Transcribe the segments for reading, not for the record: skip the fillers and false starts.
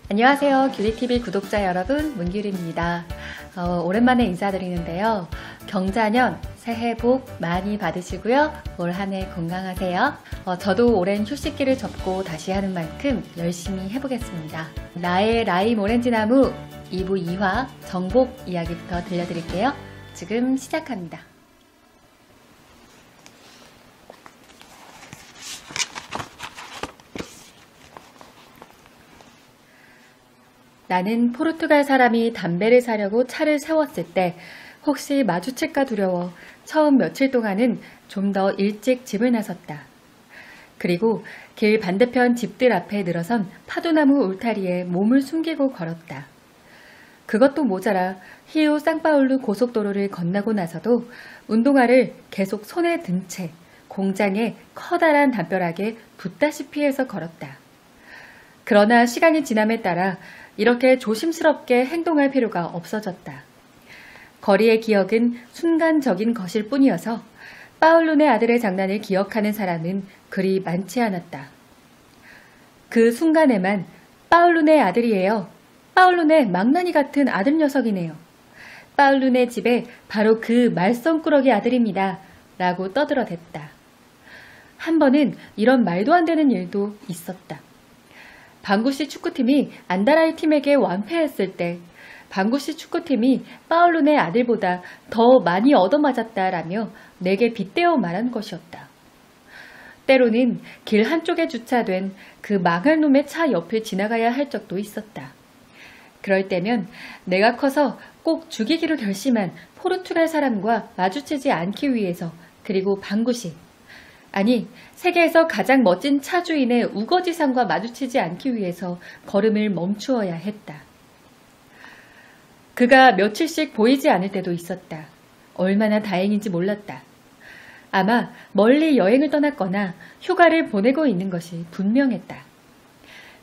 안녕하세요. 귤리TV 구독자 여러분, 문규리입니다. 오랜만에 인사드리는데요. 경자년 새해 복 많이 받으시고요. 올 한 해 건강하세요. 저도 오랜 휴식기를 접고 다시 하는 만큼 열심히 해보겠습니다. 나의 라임 오렌지나무 2부 2화 정복 이야기부터 들려드릴게요. 지금 시작합니다. 나는 포르투갈 사람이 담배를 사려고 차를 세웠을 때 혹시 마주칠까 두려워 처음 며칠 동안은 좀 더 일찍 집을 나섰다. 그리고 길 반대편 집들 앞에 늘어선 파도나무 울타리에 몸을 숨기고 걸었다. 그것도 모자라 히우 상파울루 고속도로를 건너고 나서도 운동화를 계속 손에 든 채 공장에 커다란 담벼락에 붙다시피 해서 걸었다. 그러나 시간이 지남에 따라 이렇게 조심스럽게 행동할 필요가 없어졌다. 거리의 기억은 순간적인 것일 뿐이어서 파울루네 아들의 장난을 기억하는 사람은 그리 많지 않았다. 그 순간에만 파울루네 아들이에요. 파울루네 망나니 같은 아들 녀석이네요. 파울루네 집에 바로 그 말썽꾸러기 아들입니다. 라고 떠들어댔다. 한 번은 이런 말도 안 되는 일도 있었다. 방구시 축구팀이 안다라이 팀에게 완패했을 때 방구시 축구팀이 파울루네 아들보다 더 많이 얻어맞았다라며 내게 빗대어 말한 것이었다. 때로는 길 한쪽에 주차된 그 망할 놈의 차 옆을 지나가야 할 적도 있었다. 그럴 때면 내가 커서 꼭 죽이기로 결심한 포르투갈 사람과 마주치지 않기 위해서, 그리고 방구시, 아니 세계에서 가장 멋진 차 주인의 우거지상과 마주치지 않기 위해서 걸음을 멈추어야 했다. 그가 며칠씩 보이지 않을 때도 있었다. 얼마나 다행인지 몰랐다. 아마 멀리 여행을 떠났거나 휴가를 보내고 있는 것이 분명했다.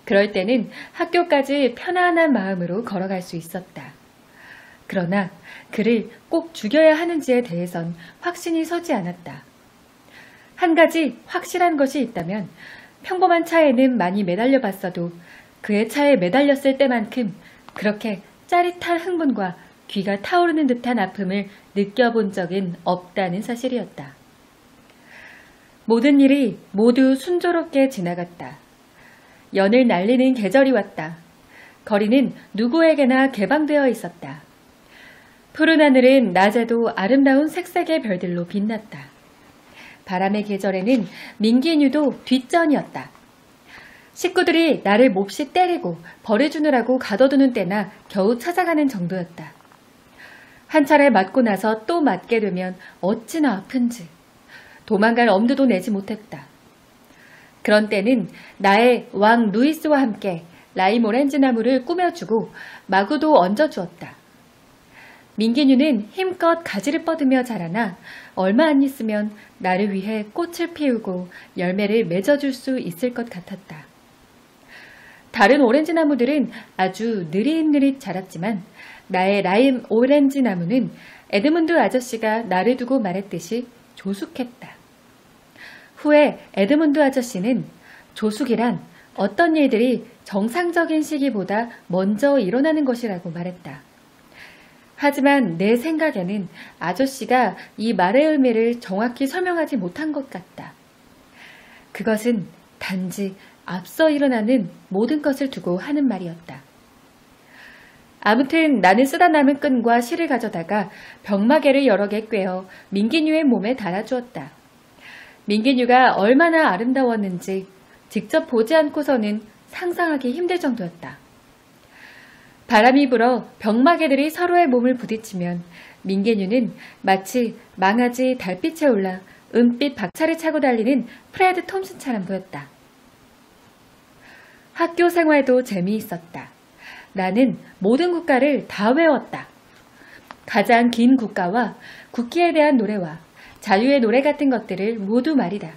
그럴 때는 학교까지 편안한 마음으로 걸어갈 수 있었다. 그러나 그를 꼭 죽여야 하는지에 대해선 확신이 서지 않았다. 한 가지 확실한 것이 있다면 평범한 차에는 많이 매달려 봤어도 그의 차에 매달렸을 때만큼 그렇게 짜릿한 흥분과 귀가 타오르는 듯한 아픔을 느껴본 적은 없다는 사실이었다. 모든 일이 모두 순조롭게 지나갔다. 연을 날리는 계절이 왔다. 거리는 누구에게나 개방되어 있었다. 푸른 하늘은 낮에도 아름다운 색색의 별들로 빛났다. 바람의 계절에는 민기뉴도 뒷전이었다. 식구들이 나를 몹시 때리고 벌을 주느라고 가둬두는 때나 겨우 찾아가는 정도였다. 한 차례 맞고 나서 또 맞게 되면 어찌나 아픈지 도망갈 엄두도 내지 못했다. 그런 때는 나의 왕 루이스와 함께 라임 오렌지 나무를 꾸며주고 마구도 얹어주었다. 민기뉴는 힘껏 가지를 뻗으며 자라나 얼마 안 있으면 나를 위해 꽃을 피우고 열매를 맺어줄 수 있을 것 같았다. 다른 오렌지 나무들은 아주 느릿느릿 자랐지만 나의 라임 오렌지 나무는 에드문드 아저씨가 나를 두고 말했듯이 조숙했다. 후에 에드문드 아저씨는 조숙이란 어떤 일들이 정상적인 시기보다 먼저 일어나는 것이라고 말했다. 하지만 내 생각에는 아저씨가 이 말의 의미를 정확히 설명하지 못한 것 같다. 그것은 단지 앞서 일어나는 모든 것을 두고 하는 말이었다. 아무튼 나는 쓰다 남은 끈과 실을 가져다가 병마개를 여러 개 꿰어 민기뉴의 몸에 달아주었다. 민기뉴가 얼마나 아름다웠는지 직접 보지 않고서는 상상하기 힘들 정도였다. 바람이 불어 병마개들이 서로의 몸을 부딪히면 민기뉴는 마치 망아지 달빛에 올라 은빛 박차를 차고 달리는 프레드 톰슨처럼 보였다. 학교 생활도 재미있었다. 나는 모든 국가를 다 외웠다. 가장 긴 국가와 국기에 대한 노래와 자유의 노래 같은 것들을 모두 말이다.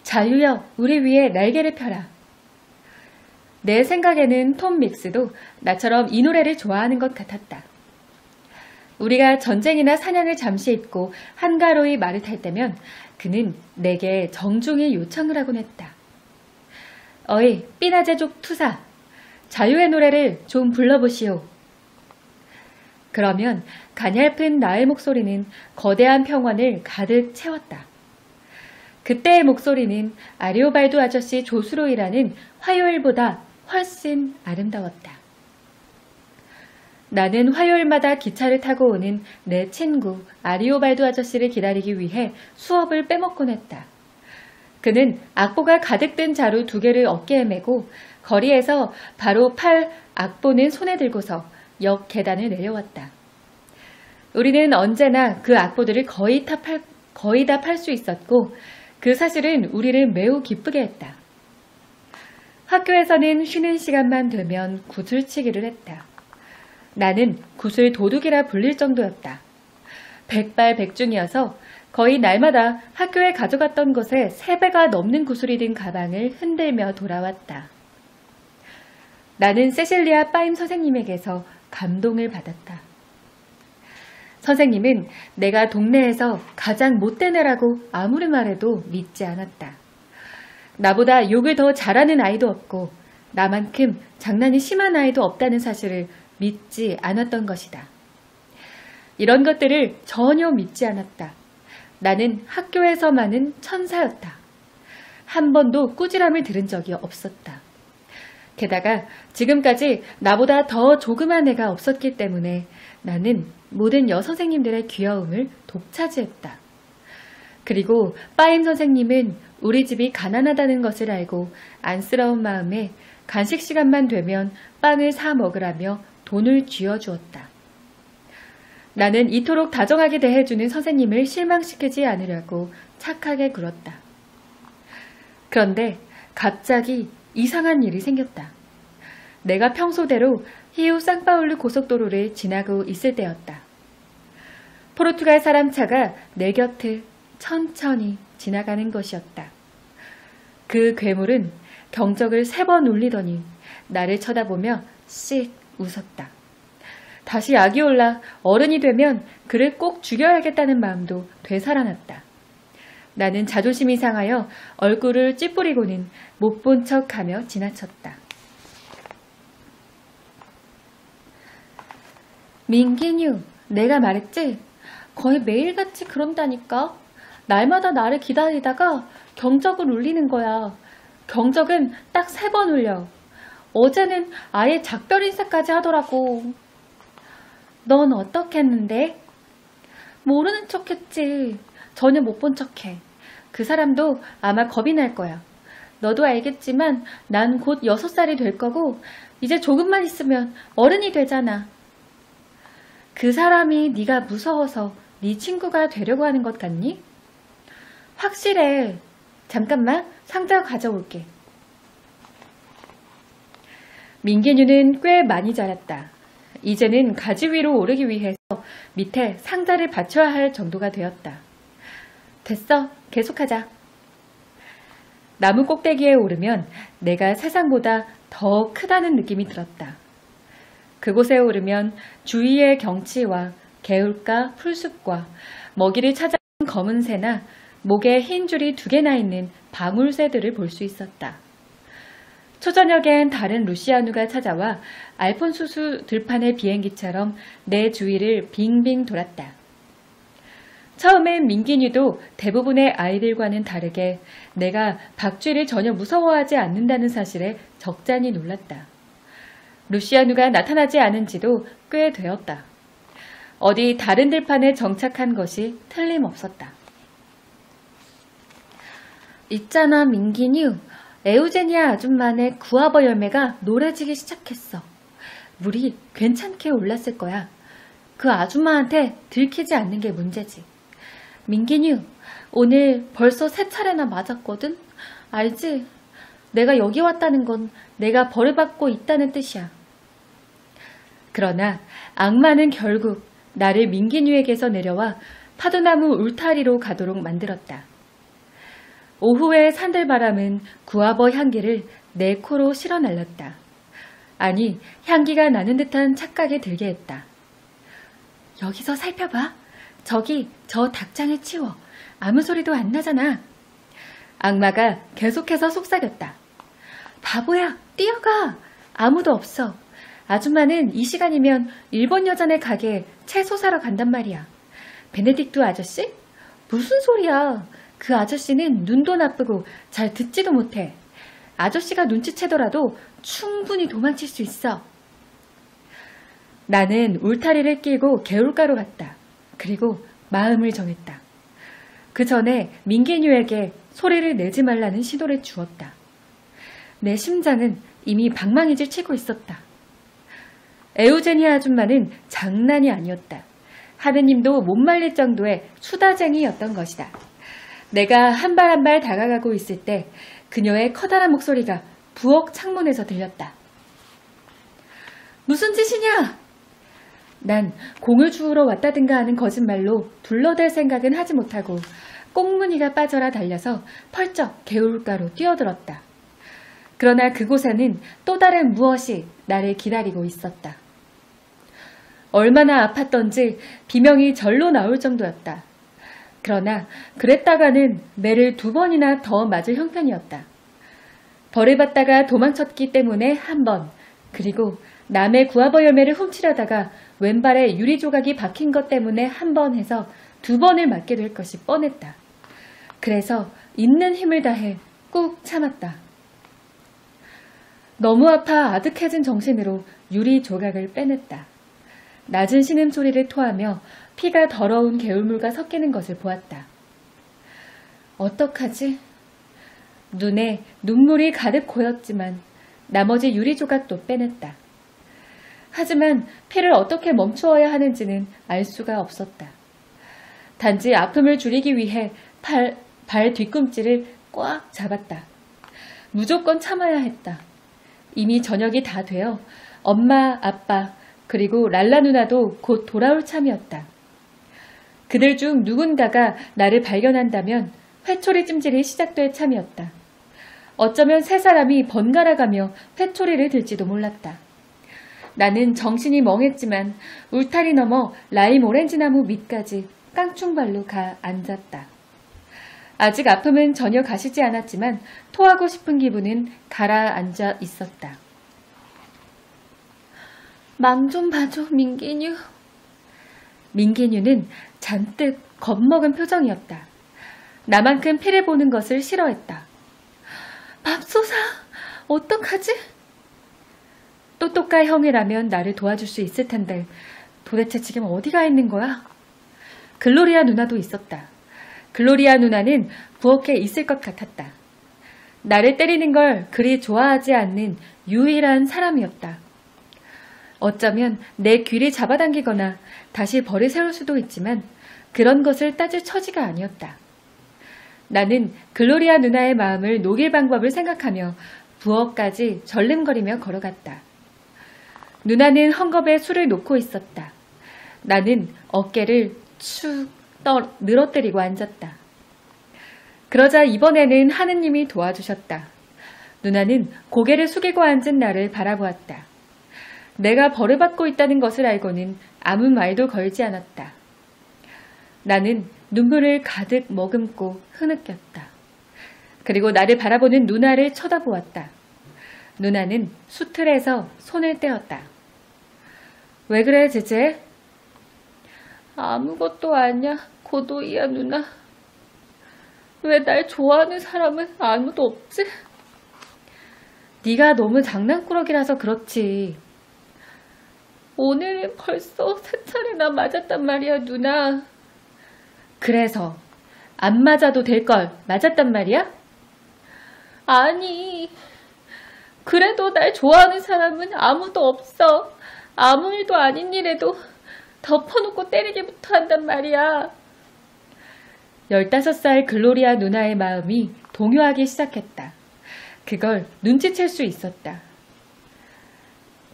자유여, 우리 위에 날개를 펴라. 내 생각에는 톰 믹스도 나처럼 이 노래를 좋아하는 것 같았다. 우리가 전쟁이나 사냥을 잠시 잊고 한가로이 말을 탈 때면 그는 내게 정중히 요청을 하곤 했다. 어이, 삐나제족 투사, 자유의 노래를 좀 불러보시오. 그러면 가냘픈 나의 목소리는 거대한 평원을 가득 채웠다. 그때의 목소리는 아리오발도 아저씨 조수로 일하는 화요일보다 훨씬 아름다웠다. 나는 화요일마다 기차를 타고 오는 내 친구 아리오발도 아저씨를 기다리기 위해 수업을 빼먹곤 했다. 그는 악보가 가득 든 자루 2개를 어깨에 메고 거리에서 바로 팔 악보는 손에 들고서 역 계단을 내려왔다. 우리는 언제나 그 악보들을 거의 다 팔 수 있었고 그 사실은 우리를 매우 기쁘게 했다. 학교에서는 쉬는 시간만 되면 구슬치기를 했다. 나는 구슬 도둑이라 불릴 정도였다. 백발백중이어서 거의 날마다 학교에 가져갔던 것에 3배가 넘는 구슬이 든 가방을 흔들며 돌아왔다. 나는 세실리아 빠임 선생님에게서 감동을 받았다. 선생님은 내가 동네에서 가장 못된 애라고 아무리 말해도 믿지 않았다. 나보다 욕을 더 잘하는 아이도 없고 나만큼 장난이 심한 아이도 없다는 사실을 믿지 않았던 것이다. 이런 것들을 전혀 믿지 않았다. 나는 학교에서만은 천사였다. 한 번도 꾸지람을 들은 적이 없었다. 게다가 지금까지 나보다 더 조그만 애가 없었기 때문에 나는 모든 여선생님들의 귀여움을 독차지했다. 그리고 빠임 선생님은 우리 집이 가난하다는 것을 알고 안쓰러운 마음에 간식 시간만 되면 빵을 사 먹으라며 돈을 쥐어주었다. 나는 이토록 다정하게 대해주는 선생님을 실망시키지 않으려고 착하게 굴었다. 그런데 갑자기 이상한 일이 생겼다. 내가 평소대로 히우 상파울루 고속도로를 지나고 있을 때였다. 포르투갈 사람 차가 내 곁을 천천히 지나가는 것이었다. 그 괴물은 경적을 3번 울리더니 나를 쳐다보며 씩 웃었다. 다시 약이 올라 어른이 되면 그를 꼭 죽여야겠다는 마음도 되살아났다. 나는 자존심이 상하여 얼굴을 찌푸리고는 못 본 척하며 지나쳤다. 민기뉴, 내가 말했지? 거의 매일같이 그런다니까. 날마다 나를 기다리다가 경적을 울리는 거야. 경적은 딱 3번 울려. 어제는 아예 작별 인사까지 하더라고. 넌 어떻게 했는데? 모르는 척했지. 전혀 못 본 척해. 그 사람도 아마 겁이 날 거야. 너도 알겠지만 난 곧 6살이 될 거고 이제 조금만 있으면 어른이 되잖아. 그 사람이 네가 무서워서 네 친구가 되려고 하는 것 같니? 확실해. 잠깐만 상자 가져올게. 민기뉴는 꽤 많이 자랐다. 이제는 가지 위로 오르기 위해서 밑에 상자를 받쳐야 할 정도가 되었다. 됐어. 계속하자. 나무 꼭대기에 오르면 내가 세상보다 더 크다는 느낌이 들었다. 그곳에 오르면 주위의 경치와 개울가 풀숲과 먹이를 찾아온 검은 새나 목에 흰 줄이 2개나 있는 방울새들을 볼 수 있었다. 초저녁엔 다른 루시아누가 찾아와 알폰수수 들판의 비행기처럼 내 주위를 빙빙 돌았다. 처음엔 민기뉴도 대부분의 아이들과는 다르게 내가 박쥐를 전혀 무서워하지 않는다는 사실에 적잖이 놀랐다. 루시아누가 나타나지 않은 지도 꽤 되었다. 어디 다른 들판에 정착한 것이 틀림없었다. 있잖아 민기뉴, 에우제니아 아줌마네 구아버 열매가 노래지기 시작했어. 물이 괜찮게 올랐을 거야. 그 아줌마한테 들키지 않는 게 문제지. 민기뉴, 오늘 벌써 3차례나 맞았거든? 알지? 내가 여기 왔다는 건 내가 벌을 받고 있다는 뜻이야. 그러나 악마는 결국 나를 민기뉴에게서 내려와 파도나무 울타리로 가도록 만들었다. 오후의 산들바람은 구아버 향기를 내 코로 실어 날렸다. 아니, 향기가 나는 듯한 착각이 들게 했다. 여기서 살펴봐. 저기 저 닭장을 치워. 아무 소리도 안 나잖아. 악마가 계속해서 속삭였다. 바보야, 뛰어가! 아무도 없어. 아줌마는 이 시간이면 일본 여자네 가게에 채소 사러 간단 말이야. 베네딕토 아저씨? 무슨 소리야. 그 아저씨는 눈도 나쁘고 잘 듣지도 못해. 아저씨가 눈치채더라도 충분히 도망칠 수 있어. 나는 울타리를 끼고 개울가로 갔다. 그리고 마음을 정했다. 그 전에 민기뉴에게 소리를 내지 말라는 신호를 주었다. 내 심장은 이미 방망이질 치고 있었다. 에우제니아 아줌마는 장난이 아니었다. 하느님도 못 말릴 정도의 수다쟁이였던 것이다. 내가 한 발 한 발 다가가고 있을 때 그녀의 커다란 목소리가 부엌 창문에서 들렸다. 무슨 짓이냐? 난 공을 주우러 왔다든가 하는 거짓말로 둘러댈 생각은 하지 못하고 꽁무니가 빠져라 달려서 펄쩍 개울가로 뛰어들었다. 그러나 그곳에는 또 다른 무엇이 나를 기다리고 있었다. 얼마나 아팠던지 비명이 절로 나올 정도였다. 그러나 그랬다가는 매를 2번이나 더 맞을 형편이었다. 벌을 받다가 도망쳤기 때문에 1번, 그리고 남의 구아버 열매를 훔치려다가 왼발에 유리 조각이 박힌 것 때문에 1번 해서 2번을 맞게 될 것이 뻔했다. 그래서 있는 힘을 다해 꾹 참았다. 너무 아파 아득해진 정신으로 유리 조각을 빼냈다. 낮은 신음소리를 토하며 피가 더러운 개울물과 섞이는 것을 보았다. 어떡하지? 눈에 눈물이 가득 고였지만 나머지 유리 조각도 빼냈다. 하지만 피를 어떻게 멈추어야 하는지는 알 수가 없었다. 단지 아픔을 줄이기 위해 발 뒤꿈치를 꽉 잡았다. 무조건 참아야 했다. 이미 저녁이 다 되어 엄마, 아빠, 그리고 랄라 누나도 곧 돌아올 참이었다. 그들 중 누군가가 나를 발견한다면 회초리 찜질이 시작될 참이었다. 어쩌면 3사람이 번갈아가며 회초리를 들지도 몰랐다. 나는 정신이 멍했지만 울타리 너머 라임 오렌지나무 밑까지 깡충발로 가 앉았다. 아직 아픔은 전혀 가시지 않았지만 토하고 싶은 기분은 가라앉아 있었다. 망 좀 봐줘, 민기뉴. 민기뉴는 잔뜩 겁먹은 표정이었다. 나만큼 피를 보는 것을 싫어했다. 맙소사, 어떡하지? 똑똑한 형이라면 나를 도와줄 수 있을 텐데 도대체 지금 어디가 있는 거야? 글로리아 누나도 있었다. 글로리아 누나는 부엌에 있을 것 같았다. 나를 때리는 걸 그리 좋아하지 않는 유일한 사람이었다. 어쩌면 내 귀를 잡아당기거나 다시 벌을 세울 수도 있지만 그런 것을 따질 처지가 아니었다. 나는 글로리아 누나의 마음을 녹일 방법을 생각하며 부엌까지 절름거리며 걸어갔다. 누나는 헝겊에 술을 놓고 있었다. 나는 어깨를 축 늘어뜨리고 앉았다. 그러자 이번에는 하느님이 도와주셨다. 누나는 고개를 숙이고 앉은 나를 바라보았다. 내가 벌을 받고 있다는 것을 알고는 아무 말도 걸지 않았다. 나는 눈물을 가득 머금고 흐느꼈다. 그리고 나를 바라보는 누나를 쳐다보았다. 누나는 수틀에서 손을 떼었다. 왜 그래, 제제? 아무것도 아니야, 고도이야, 누나. 왜 날 좋아하는 사람은 아무도 없지? 네가 너무 장난꾸러기라서 그렇지. 오늘은 벌써 3차례나 맞았단 말이야, 누나. 그래서 안 맞아도 될 걸 맞았단 말이야? 아니, 그래도 날 좋아하는 사람은 아무도 없어. 아무 일도 아닌 일에도 덮어놓고 때리기부터 한단 말이야. 15살 글로리아 누나의 마음이 동요하기 시작했다. 그걸 눈치챌 수 있었다.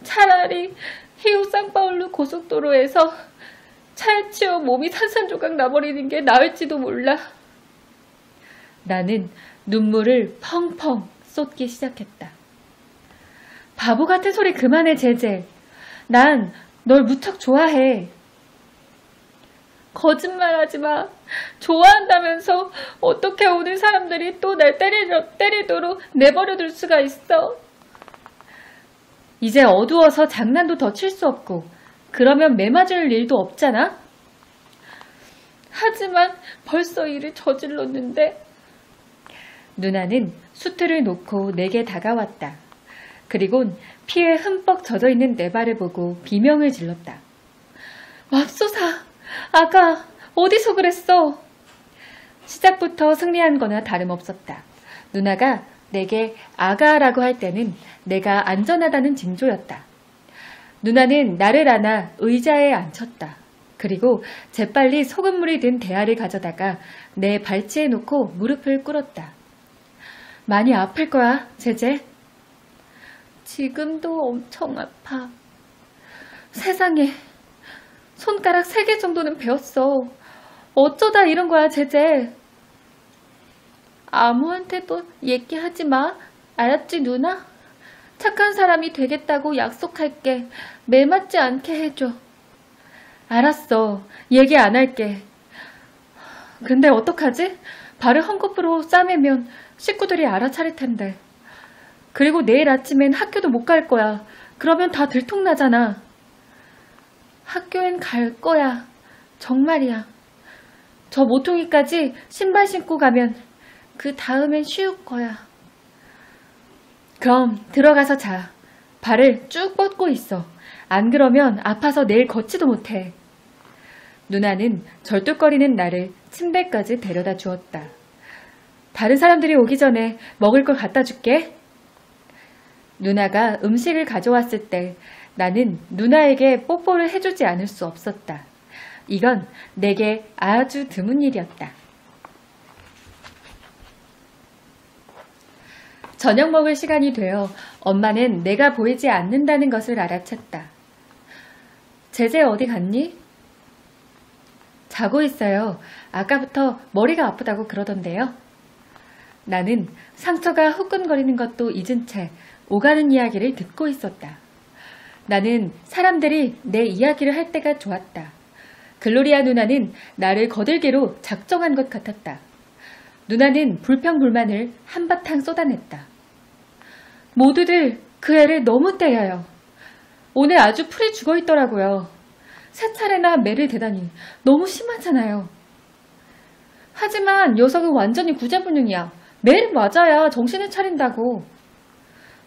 차라리 히우 상파울루 고속도로에서 차에 치여 몸이 산산조각 나버리는 게 나을지도 몰라. 나는 눈물을 펑펑 쏟기 시작했다. 바보 같은 소리 그만해, 제제. 난 널 무척 좋아해. 거짓말하지 마. 좋아한다면서 어떻게 오는 사람들이 또 날 때리도록 내버려둘 수가 있어. 이제 어두워서 장난도 더 칠 수 없고 그러면 매맞을 일도 없잖아. 하지만 벌써 일을 저질렀는데. 누나는 수트를 놓고 내게 다가왔다. 그리곤 피에 흠뻑 젖어있는 내 발을 보고 비명을 질렀다. 맙소사, 아가, 어디서 그랬어? 시작부터 승리한 거나 다름없었다. 누나가 내게 아가라고 할 때는 내가 안전하다는 징조였다. 누나는 나를 안아 의자에 앉혔다. 그리고 재빨리 소금물이 든 대야를 가져다가 내 발치에 놓고 무릎을 꿇었다. 많이 아플 거야, 제제. 지금도 엄청 아파. 세상에, 손가락 3개 정도는 베었어. 어쩌다 이런 거야, 제제. 아무한테도 얘기하지 마. 알았지, 누나? 착한 사람이 되겠다고 약속할게. 매맞지 않게 해줘. 알았어. 얘기 안 할게. 근데 어떡하지? 발을 헝겊으로 싸매면 식구들이 알아차릴 텐데. 그리고 내일 아침엔 학교도 못 갈 거야. 그러면 다 들통나잖아. 학교엔 갈 거야. 정말이야. 저 모퉁이까지 신발 신고 가면 그 다음엔 쉬울 거야. 그럼 들어가서 자. 발을 쭉 뻗고 있어. 안 그러면 아파서 내일 걷지도 못해. 누나는 절뚝거리는 나를 침대까지 데려다 주었다. 다른 사람들이 오기 전에 먹을 걸 갖다 줄게. 누나가 음식을 가져왔을 때 나는 누나에게 뽀뽀를 해주지 않을 수 없었다. 이건 내게 아주 드문 일이었다. 저녁 먹을 시간이 되어 엄마는 내가 보이지 않는다는 것을 알아챘다. 제제 어디 갔니? 자고 있어요. 아까부터 머리가 아프다고 그러던데요. 나는 상처가 후끈거리는 것도 잊은 채 오가는 이야기를 듣고 있었다. 나는 사람들이 내 이야기를 할 때가 좋았다. 글로리아 누나는 나를 거들기로 작정한 것 같았다. 누나는 불평불만을 한바탕 쏟아냈다. 모두들 그 애를 너무 때려요. 오늘 아주 풀이 죽어있더라고요. 3차례나 매를 대다니 너무 심하잖아요. 하지만 녀석은 완전히 구제불능이야. 매를 맞아야 정신을 차린다고.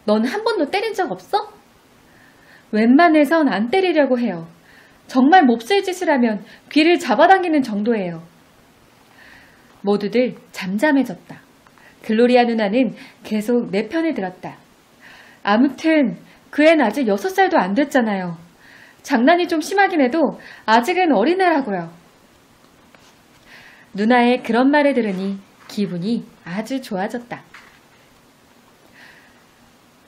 넌 한 번도 때린 적 없어? 웬만해선 안 때리려고 해요. 정말 몹쓸 짓을 하면 귀를 잡아당기는 정도예요. 모두들 잠잠해졌다. 글로리아 누나는 계속 내 편을 들었다. 아무튼 그 애는 아직 6살도 안 됐잖아요. 장난이 좀 심하긴 해도 아직은 어린애라고요. 누나의 그런 말을 들으니 기분이 아주 좋아졌다.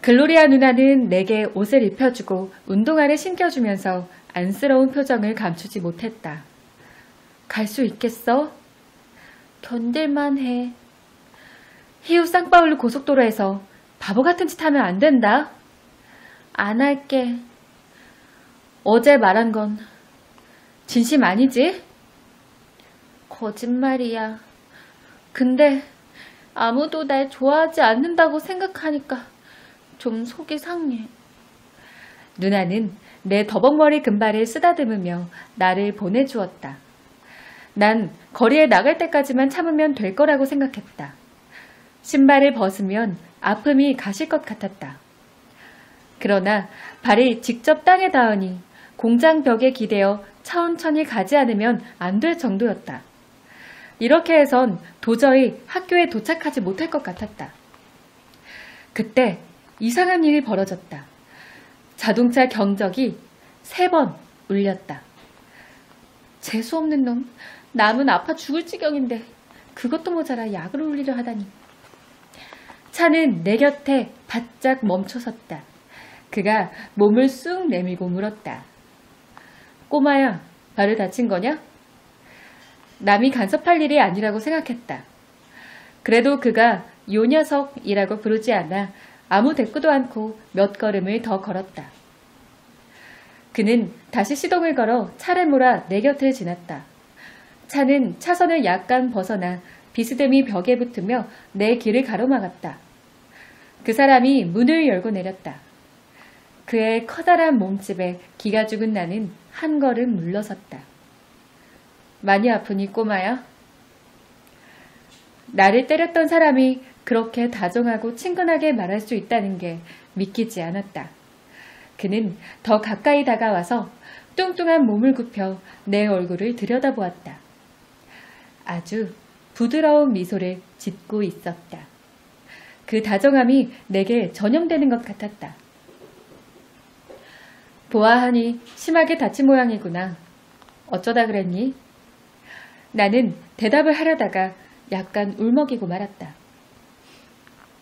글로리아 누나는 내게 옷을 입혀주고 운동화를 신겨주면서 안쓰러운 표정을 감추지 못했다. 갈 수 있겠어? 견딜만 해. 히우 상파울루 고속도로에서 바보 같은 짓 하면 안 된다. 안 할게. 어제 말한 건 진심 아니지? 거짓말이야. 근데 아무도 날 좋아하지 않는다고 생각하니까 좀 속이 상해. 누나는 내 더벅머리 금발을 쓰다듬으며 나를 보내주었다. 난 거리에 나갈 때까지만 참으면 될 거라고 생각했다. 신발을 벗으면 아픔이 가실 것 같았다. 그러나 발이 직접 땅에 닿으니 공장 벽에 기대어 천천히 가지 않으면 안 될 정도였다. 이렇게 해선 도저히 학교에 도착하지 못할 것 같았다. 그때 이상한 일이 벌어졌다. 자동차 경적이 3번 울렸다. 재수없는 놈. 남은 아파 죽을 지경인데 그것도 모자라 약을 올리려 하다니. 차는 내 곁에 바짝 멈춰섰다. 그가 몸을 쑥 내밀고 물었다. 꼬마야, 발을 다친 거냐? 남이 간섭할 일이 아니라고 생각했다. 그래도 그가 요 녀석이라고 부르지 않아 아무 대꾸도 않고 몇 걸음을 더 걸었다. 그는 다시 시동을 걸어 차를 몰아 내 곁을 지났다. 차는 차선을 약간 벗어나 비스듬히 벽에 붙으며 내 길을 가로막았다. 그 사람이 문을 열고 내렸다. 그의 커다란 몸집에 기가 죽은 나는 한 걸음 물러섰다. 많이 아프니 꼬마야? 나를 때렸던 사람이 그렇게 다정하고 친근하게 말할 수 있다는 게 믿기지 않았다. 그는 더 가까이 다가와서 뚱뚱한 몸을 굽혀 내 얼굴을 들여다보았다. 아주 부드러운 미소를 짓고 있었다. 그 다정함이 내게 전염되는 것 같았다. 보아하니 심하게 다친 모양이구나. 어쩌다 그랬니? 나는 대답을 하려다가 약간 울먹이고 말았다.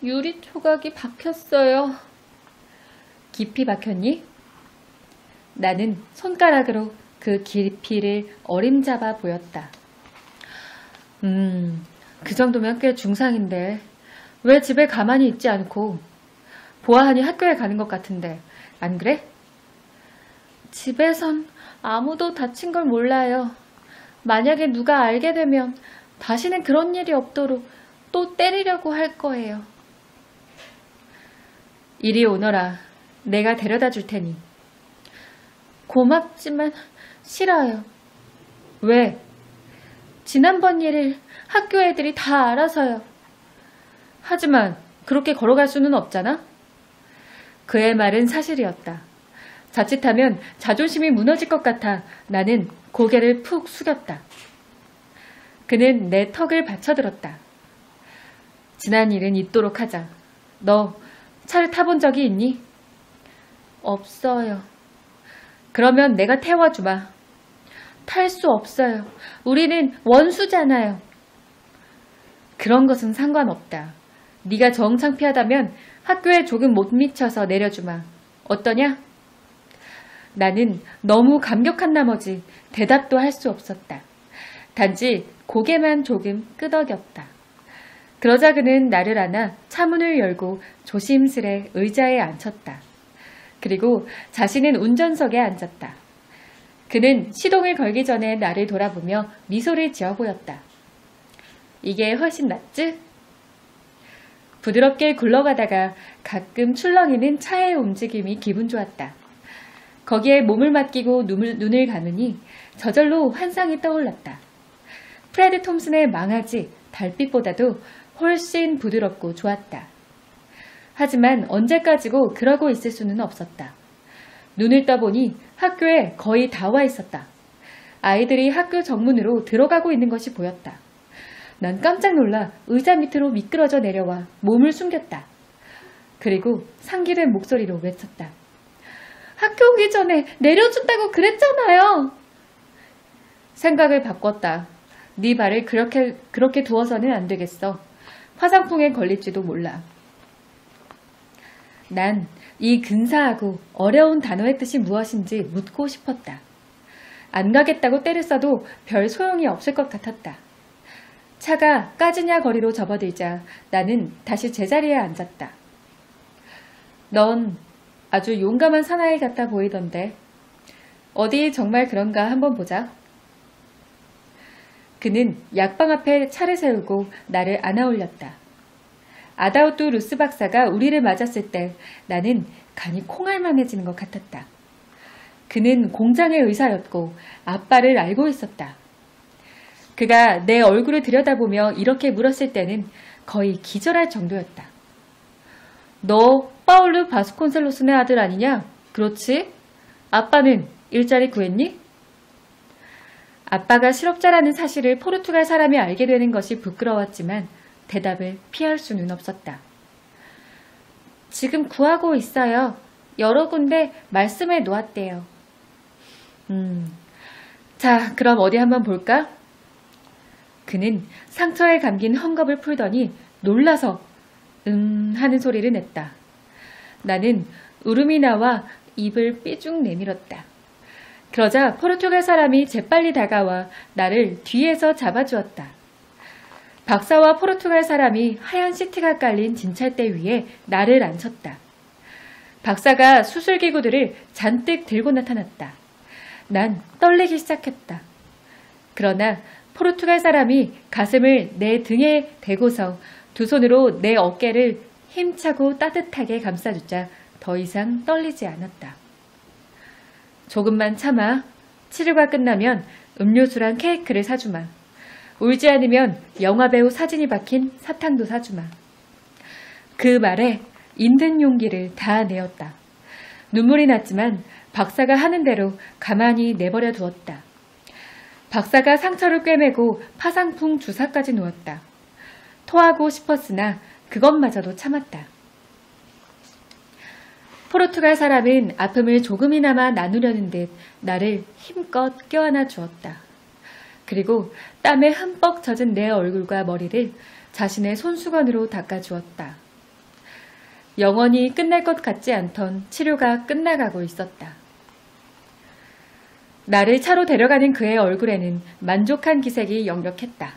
유리 조각이 박혔어요. 깊이 박혔니? 나는 손가락으로 그 깊이를 어림잡아 보였다. 그 정도면 꽤 중상인데 왜 집에 가만히 있지 않고 보아하니 학교에 가는 것 같은데 안 그래? 집에선 아무도 다친 걸 몰라요. 만약에 누가 알게 되면 다시는 그런 일이 없도록 또 때리려고 할 거예요. 이리 오너라. 내가 데려다 줄 테니. 고맙지만 싫어요. 왜? 지난번 일을 학교 애들이 다 알아서요. 하지만 그렇게 걸어갈 수는 없잖아? 그의 말은 사실이었다. 자칫하면 자존심이 무너질 것 같아 나는 고개를 푹 숙였다. 그는 내 턱을 받쳐들었다. 지난 일은 잊도록 하자. 너 차를 타본 적이 있니? 없어요. 그러면 내가 태워주마. 탈 수 없어요. 우리는 원수잖아요. 그런 것은 상관없다. 네가 정창피하다면 학교에 조금 못 미쳐서 내려주마. 어떠냐? 나는 너무 감격한 나머지 대답도 할 수 없었다. 단지 고개만 조금 끄덕였다. 그러자 그는 나를 안아 차문을 열고 조심스레 의자에 앉혔다. 그리고 자신은 운전석에 앉았다. 그는 시동을 걸기 전에 나를 돌아보며 미소를 지어 보였다. 이게 훨씬 낫지? 부드럽게 굴러가다가 가끔 출렁이는 차의 움직임이 기분 좋았다. 거기에 몸을 맡기고 눈을 감으니 저절로 환상이 떠올랐다. 프레드 톰슨의 망아지 달빛보다도 훨씬 부드럽고 좋았다. 하지만 언제까지고 그러고 있을 수는 없었다. 눈을 떠보니 학교에 거의 다 와 있었다. 아이들이 학교 정문으로 들어가고 있는 것이 보였다. 난 깜짝 놀라 의자 밑으로 미끄러져 내려와 몸을 숨겼다. 그리고 상기된 목소리로 외쳤다. 학교 오기 전에 내려준다고 그랬잖아요. 생각을 바꿨다. 네 발을 그렇게 두어서는 안 되겠어. 화상풍에 걸릴지도 몰라. 난 이 근사하고 어려운 단어의 뜻이 무엇인지 묻고 싶었다. 안 가겠다고 때를 써도 별 소용이 없을 것 같았다. 차가 까지냐 거리로 접어들자 나는 다시 제자리에 앉았다. 넌 아주 용감한 사나이 같아 보이던데 어디 정말 그런가 한번 보자. 그는 약방 앞에 차를 세우고 나를 안아올렸다. 아다우트 루스 박사가 우리를 맞았을 때 나는 간이 콩알만해지는 것 같았다. 그는 공장의 의사였고 아빠를 알고 있었다. 그가 내 얼굴을 들여다보며 이렇게 물었을 때는 거의 기절할 정도였다. 너 파울루 바스콘셀로스네 아들 아니냐? 그렇지? 아빠는 일자리 구했니? 아빠가 실업자라는 사실을 포르투갈 사람이 알게 되는 것이 부끄러웠지만 대답을 피할 수는 없었다. 지금 구하고 있어요. 여러 군데 말씀해 놓았대요. 자, 그럼 어디 한번 볼까? 그는 상처에 감긴 헝겊을 풀더니 놀라서 하는 소리를 냈다. 나는 울음이 나와 입을 삐죽 내밀었다. 그러자 포르투갈 사람이 재빨리 다가와 나를 뒤에서 잡아주었다. 박사와 포르투갈 사람이 하얀 시트가 깔린 진찰대 위에 나를 앉혔다. 박사가 수술기구들을 잔뜩 들고 나타났다. 난 떨리기 시작했다. 그러나 포르투갈 사람이 가슴을 내 등에 대고서 두 손으로 내 어깨를 힘차고 따뜻하게 감싸주자 더 이상 떨리지 않았다. 조금만 참아. 치료가 끝나면 음료수랑 케이크를 사주마. 울지 않으면 영화배우 사진이 박힌 사탕도 사주마. 그 말에 있는 용기를 다 내었다. 눈물이 났지만 박사가 하는 대로 가만히 내버려 두었다. 박사가 상처를 꿰매고 파상풍 주사까지 놓았다. 토하고 싶었으나 그것마저도 참았다. 포르투갈 사람은 아픔을 조금이나마 나누려는 듯 나를 힘껏 껴안아 주었다. 그리고 땀에 흠뻑 젖은 내 얼굴과 머리를 자신의 손수건으로 닦아주었다. 영원히 끝날 것 같지 않던 치료가 끝나가고 있었다. 나를 차로 데려가는 그의 얼굴에는 만족한 기색이 역력했다.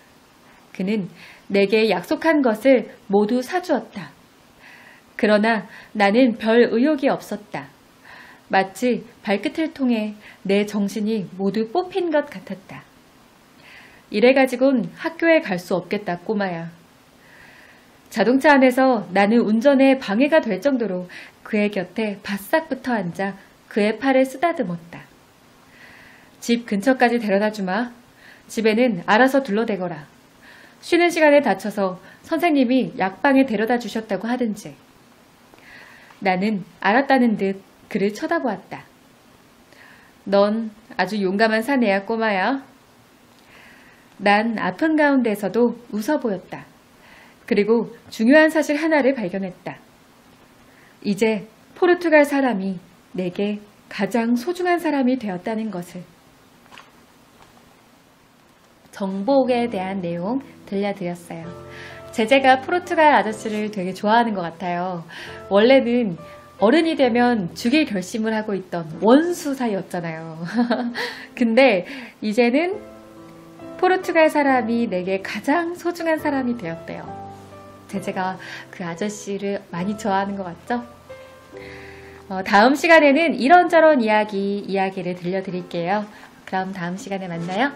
그는 내게 약속한 것을 모두 사주었다. 그러나 나는 별 의욕이 없었다. 마치 발끝을 통해 내 정신이 모두 뽑힌 것 같았다. 이래가지곤 학교에 갈 수 없겠다, 꼬마야. 자동차 안에서 나는 운전에 방해가 될 정도로 그의 곁에 바싹 붙어 앉아 그의 팔을 쓰다듬었다. 집 근처까지 데려다 주마. 집에는 알아서 둘러대거라. 쉬는 시간에 다쳐서 선생님이 약방에 데려다 주셨다고 하든지. 나는 알았다는 듯 그를 쳐다보았다. 넌 아주 용감한 사내야, 꼬마야. 난 아픈 가운데서도 웃어 보였다. 그리고 중요한 사실 하나를 발견했다. 이제 포르투갈 사람이 내게 가장 소중한 사람이 되었다는 것을. 정복에 대한 내용 들려드렸어요. 제재가 포르투갈 아저씨를 되게 좋아하는 것 같아요. 원래는 어른이 되면 죽일 결심을 하고 있던 원수 사이였잖아요. 근데 이제는 포르투갈 사람이 내게 가장 소중한 사람이 되었대요. 제재가 그 아저씨를 많이 좋아하는 것 같죠? 다음 시간에는 이런저런 이야기를 들려드릴게요. 그럼 다음 시간에 만나요.